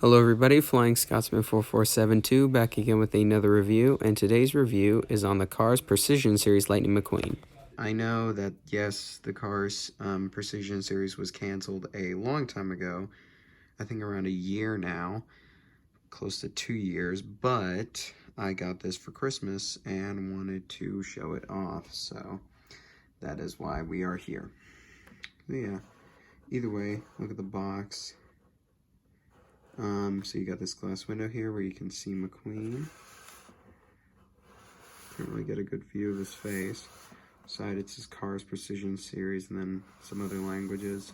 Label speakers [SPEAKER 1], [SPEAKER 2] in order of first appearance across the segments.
[SPEAKER 1] Hello everybody, Flying Scotsman 4472 back again with another review, and today's review is on the Cars Precision Series Lightning McQueen. I know that, yes, the Cars Precision Series was canceled a long time ago, I think around a year now, close to 2 years, but I got this for Christmas and wanted to show it off, so that is why we are here. Yeah, either way, look at the box. So you got this glass window here where you can see McQueen. Can't really get a good view of his face. Side, it's his Cars Precision Series, and then some other languages.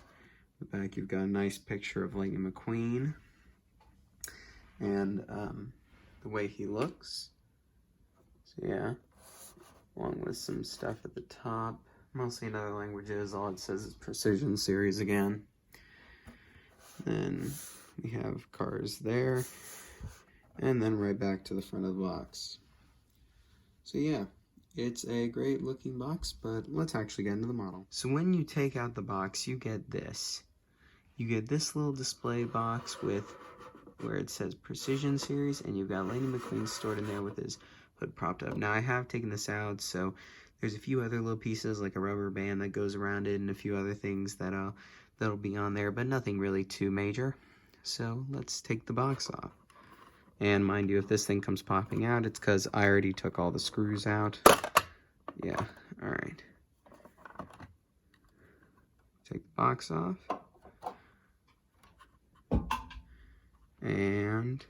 [SPEAKER 1] The back, you've got a nice picture of Lightning McQueen. And the way he looks. So yeah, along with some stuff at the top. Mostly in other languages, all it says is Precision Series again. Then we have cars there, and then right back to the front of the box. So yeah, it's a great looking box, but let's actually get into the model. So when you take out the box, you get this. You get this little display box with where it says Precision Series, and you've got Lightning McQueen stored in there with his hood propped up. Now I have taken this out, so there's a few other little pieces like a rubber band that goes around it and a few other things that'll be on there, but nothing really too major. So let's take the box off. And mind you, if this thing comes popping out, it's because I already took all the screws out. Yeah, alright. Take the box off. And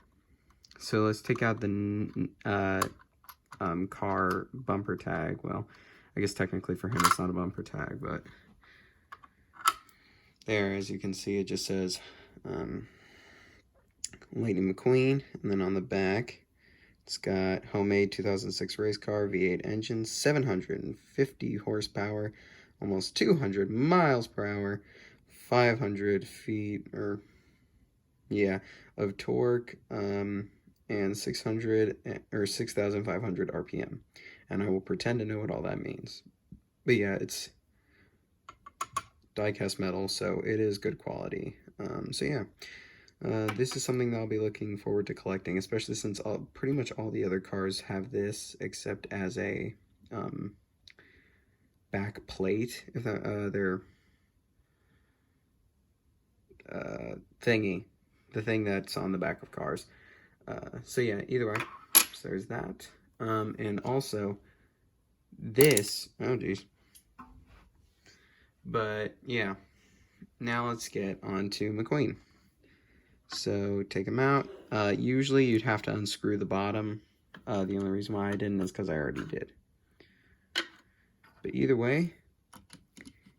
[SPEAKER 1] so let's take out the car bumper tag. Well, I guess technically for him it's not a bumper tag, but there, as you can see, it just says Lightning McQueen, and then on the back it's got homemade 2006 race car, V8 engine, 750 horsepower, almost 200 miles per hour, 500 feet of torque, and 600 or 6,500 RPM. And I will pretend to know what all that means. But yeah, it's die-cast metal, so it is good quality. So yeah. This is something that I'll be looking forward to collecting, especially since pretty much all the other cars have this, except as a back plate, if their thingy, the thing that's on the back of cars. So yeah, either way, so there's that. And also, this, oh geez. But yeah, now let's get on to McQueen. So take them out. Usually you'd have to unscrew the bottom. The only reason why I didn't is because I already did. But either way,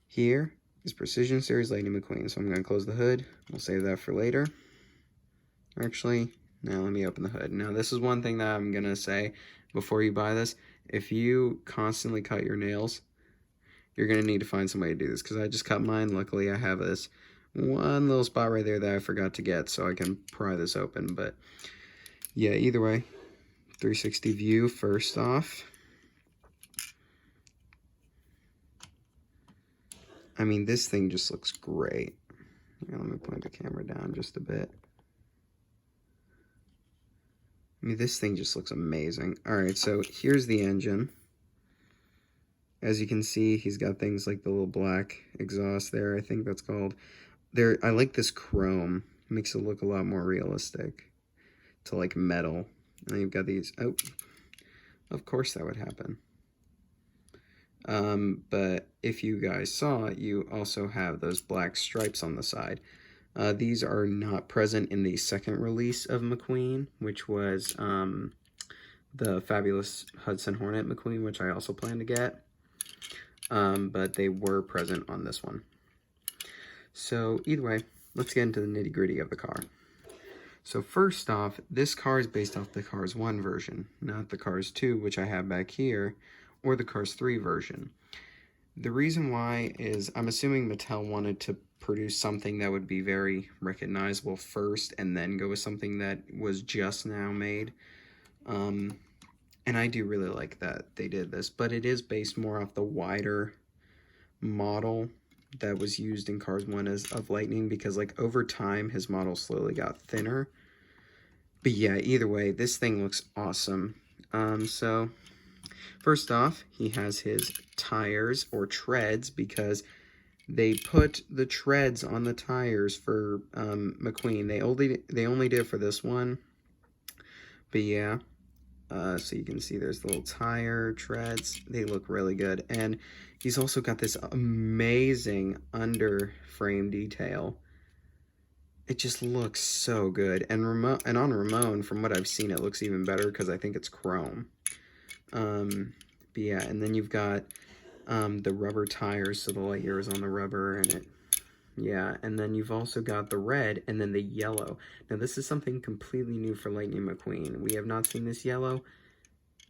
[SPEAKER 1] here is Precision Series Lightning McQueen. So I'm going to close the hood. We'll save that for later. Actually, now let me open the hood. Now this is one thing that I'm going to say before you buy this. If you constantly cut your nails, you're going to need to find some way to do this. Because I just cut mine. Luckily I have this one little spot right there that I forgot to get, so I can pry this open. But yeah, either way, 360 view first off. I mean, this thing just looks great. Here, let me point the camera down just a bit. I mean, this thing just looks amazing. Alright, so here's the engine. As you can see, he's got things like the little black exhaust there, I think that's called. I like this chrome. It makes it look a lot more realistic to like metal. And you've got these, oh, of course that would happen. But if you guys saw, you also have those black stripes on the side. These are not present in the second release of McQueen, which was the fabulous Hudson Hornet McQueen, which I also plan to get. But they were present on this one. So either way, let's get into the nitty-gritty of the car. So first off, this car is based off the Cars 1 version, not the Cars 2, which I have back here, or the Cars 3 version. The reason why is I'm assuming Mattel wanted to produce something that would be very recognizable first and then go with something that was just now made. And I do really like that they did this, but it is based more off the wider model that was used in Cars 1 of Lightning, because like over time his model slowly got thinner, But yeah, either way, this thing looks awesome. So first off, he has his tires or treads because they put the treads on the tires for McQueen. They only did it for this one. But yeah, so you can see there's the little tire treads. They look really good. And he's also got this amazing under frame detail. It just looks so good. And on Ramon, from what I've seen, it looks even better because I think it's chrome. But yeah, and then you've got the rubber tires, so the light year is on the rubber, and yeah, and then you've also got the red and then the yellow. Now this is something completely new for Lightning McQueen. We have not seen this yellow.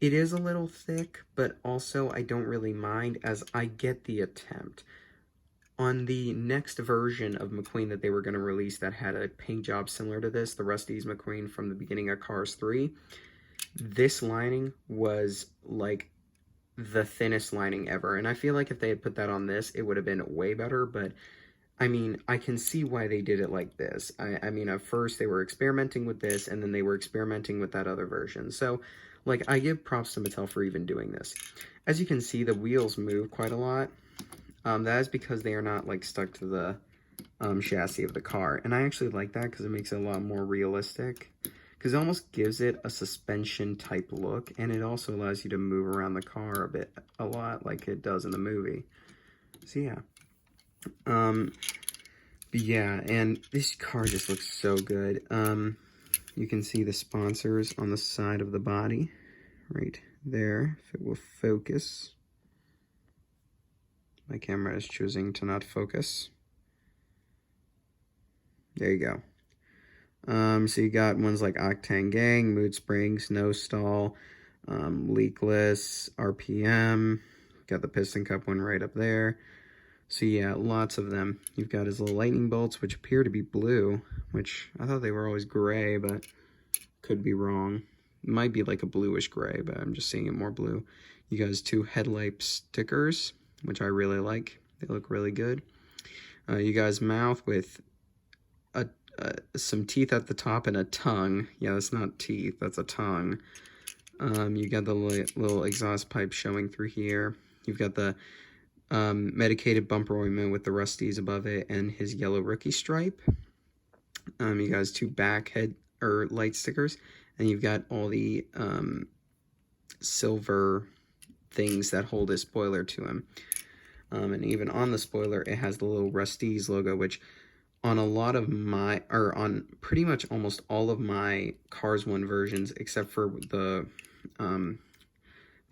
[SPEAKER 1] It is a little thick, but also I don't really mind as I get the attempt. On the next version of McQueen that they were going to release that had a paint job similar to this, the Rusty's McQueen from the beginning of Cars 3, this lining was like the thinnest lining ever. And I feel like if they had put that on this, it would have been way better. But I mean, I can see why they did it like this. I mean, at first they were experimenting with this, and then they were experimenting with that other version. So, like, I give props to Mattel for even doing this. As you can see, the wheels move quite a lot. That is because they are not, like, stuck to the chassis of the car. And I actually like that because it makes it a lot more realistic. Because it almost gives it a suspension type look, and it also allows you to move around the car a lot like it does in the movie. So yeah. But yeah, and this car just looks so good. You can see the sponsors on the side of the body right there, if it will focus. My camera is choosing to not focus. There you go. So you got ones like Octane Gang, Mood Springs, No Stall, Leakless, RPM. Got the Piston Cup one right up there. So yeah, lots of them. You've got his little lightning bolts, which appear to be blue, which I thought they were always gray, but could be wrong. It might be like a bluish gray, but I'm just seeing it more blue. You got his 2 headlight stickers, which I really like. They look really good. You got his mouth with some teeth at the top and a tongue. Yeah, that's not teeth, that's a tongue. You got the little exhaust pipe showing through here. You've got the medicated bumper ointment with the Rusties above it and his yellow rookie stripe. You got his 2 back head or light stickers, and you've got all the silver things that hold his spoiler to him. And even on the spoiler, it has the little Rusties logo, which on a lot of my, or on pretty much almost all of my Cars 1 versions, except for the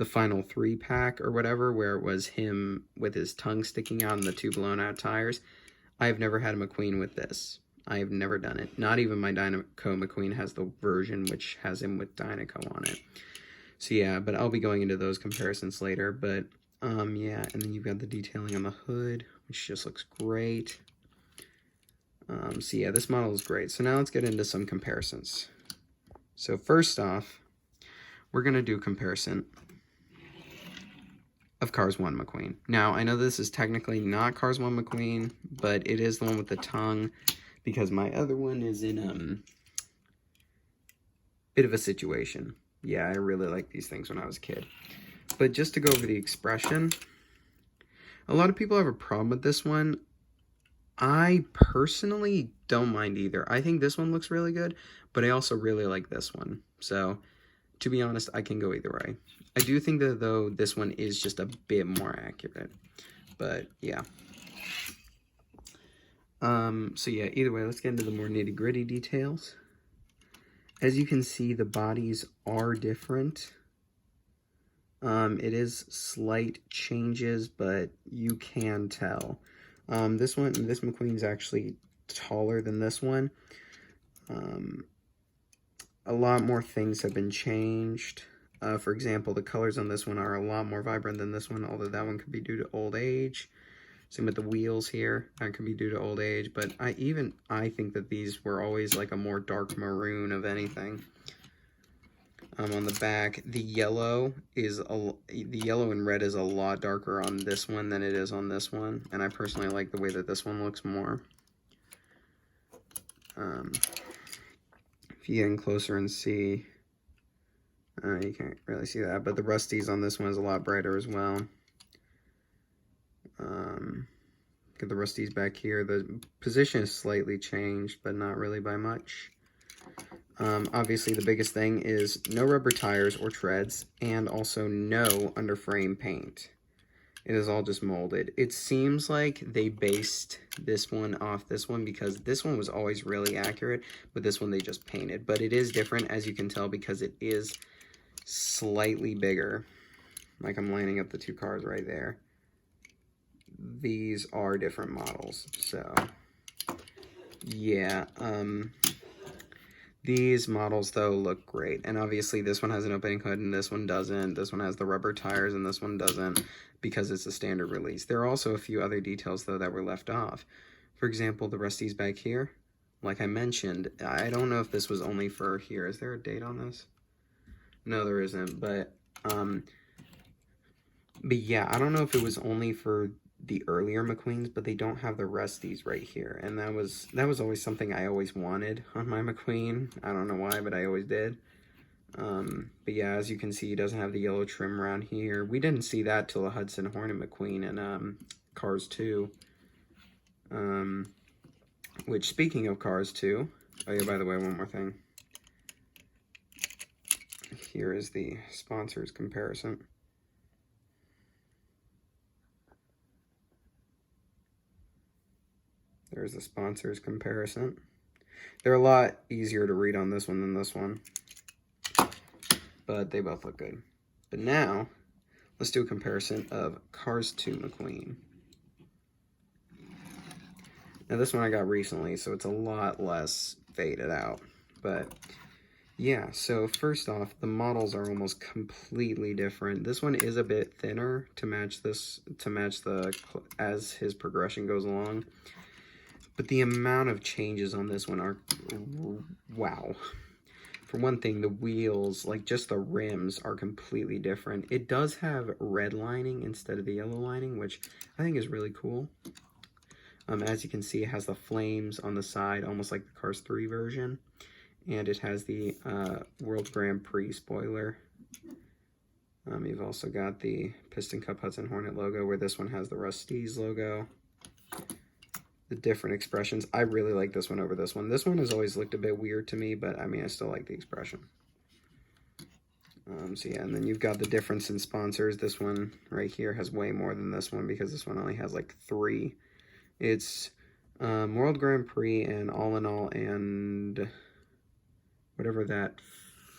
[SPEAKER 1] final 3-pack or whatever, where it was him with his tongue sticking out and the 2 blown out tires, I've never had a McQueen with this. I have never done it. Not even my Dynaco McQueen has the version which has him with Dynaco on it. So yeah, but I'll be going into those comparisons later. But yeah, and then you've got the detailing on the hood, which just looks great. So yeah, this model is great. So now let's get into some comparisons. So first off, we're going to do a comparison of Cars 1 McQueen. Now, I know this is technically not Cars 1 McQueen, but it is the one with the tongue, because my other one is in a bit of a situation. Yeah, I really liked these things when I was a kid. But just to go over the expression, a lot of people have a problem with this one. I personally don't mind either. I think this one looks really good, but I also really like this one. So, to be honest, I can go either way. I do think that, though, this one is just a bit more accurate. But, yeah. So, yeah, either way, let's get into the more nitty-gritty details. As you can see, the bodies are different. It is slight changes, but you can tell. This McQueen's actually taller than this one. A lot more things have been changed. For example, the colors on this one are a lot more vibrant than this one, although that one could be due to old age. Same with the wheels here, that could be due to old age, but I think that these were always like a more dark maroon of anything. On the back, the yellow and red is a lot darker on this one than it is on this one, and I personally like the way that this one looks more. If you get in closer and see, you can't really see that, but the rusties on this one is a lot brighter as well. Get the rusties back here. The position is slightly changed, but not really by much. Obviously, the biggest thing is no rubber tires or treads, and also no underframe paint. It is all just molded. It seems like they based this one off this one because this one was always really accurate, but this one they just painted. But it is different, as you can tell, because it is slightly bigger. Like I'm lining up the two cars right there. These are different models, so yeah. These models, though, look great. And obviously, this one has an opening hood and this one doesn't. This one has the rubber tires and this one doesn't because it's a standard release. There are also a few other details, though, that were left off. For example, the rusties back here. Like I mentioned, I don't know if this was only for here. Is there a date on this? No, there isn't. But yeah, I don't know if it was only for the earlier McQueens, but they don't have the rusties right here, and that was always something I always wanted on my McQueen. I don't know why, but I always did. But yeah, as you can see, he doesn't have the yellow trim around here. We didn't see that till the Hudson Hornet McQueen in Cars 2. Which, speaking of Cars 2, oh yeah, by the way, one more thing. Here is the sponsors comparison. There's the sponsors comparison. They're a lot easier to read on this one than this one, but they both look good. But now, let's do a comparison of Cars 2 McQueen. Now this one I got recently, so it's a lot less faded out. But yeah, so first off, the models are almost completely different. This one is a bit thinner to match this, as his progression goes along. But the amount of changes on this one are, wow. For one thing, the wheels, like just the rims, are completely different. It does have red lining instead of the yellow lining, which I think is really cool. As you can see, it has the flames on the side, almost like the Cars 3 version. And it has the World Grand Prix spoiler. You've also got the Piston Cup Hudson Hornet logo, where this one has the Rust-eze logo. The different expressions. I really like this one over this one. This one has always looked a bit weird to me, but I mean, I still like the expression. So yeah, and then you've got the difference in sponsors. This one right here has way more than this one because this one only has like 3. It's World Grand Prix and All in All and whatever that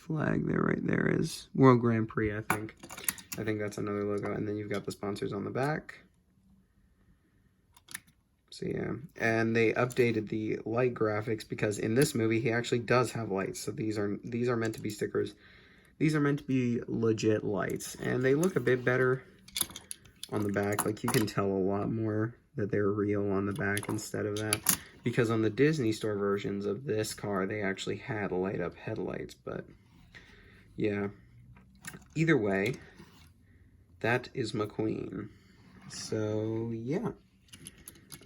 [SPEAKER 1] flag there right there is. World Grand Prix, I think. I think that's another logo. And then you've got the sponsors on the back. So yeah, and they updated the light graphics because in this movie he actually does have lights. So these are meant to be stickers. These are meant to be legit lights, and they look a bit better on the back. Like you can tell a lot more that they're real on the back instead of that. Because on the Disney Store versions of this car, they actually had light up headlights. But yeah, either way, that is McQueen. So yeah.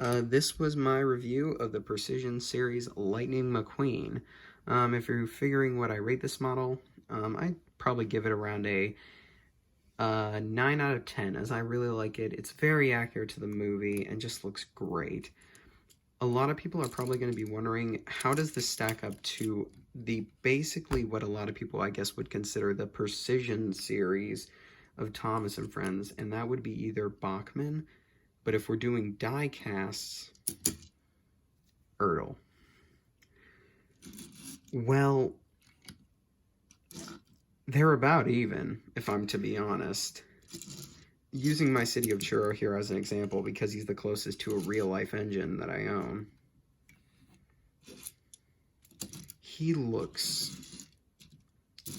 [SPEAKER 1] This was my review of the Precision Series Lightning McQueen. If you're figuring what I rate this model, I'd probably give it around a 9 out of 10, as I really like it. It's very accurate to the movie and just looks great. A lot of people are probably going to be wondering, how does this stack up to the basically what a lot of people, I guess, would consider the Precision Series of Thomas and Friends, and that would be either Bachmann. But if we're doing die casts, Ertl. Well, they're about even, if I'm to be honest. Using my City of Churro here as an example, because he's the closest to a real-life engine that I own. He looks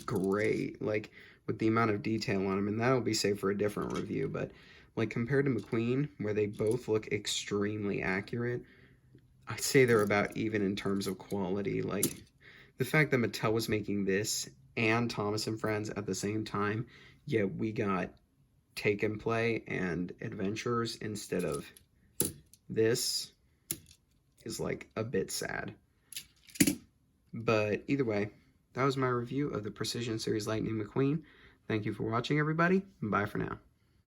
[SPEAKER 1] great, like, with the amount of detail on him, and that'll be saved for a different review, but like compared to McQueen, where they both look extremely accurate, I'd say they're about even in terms of quality. Like the fact that Mattel was making this and Thomas and Friends at the same time, yet we got Take and Play and Adventures instead of this is like a bit sad. But either way, that was my review of the Precision Series Lightning McQueen. Thank you for watching, everybody. Bye for now.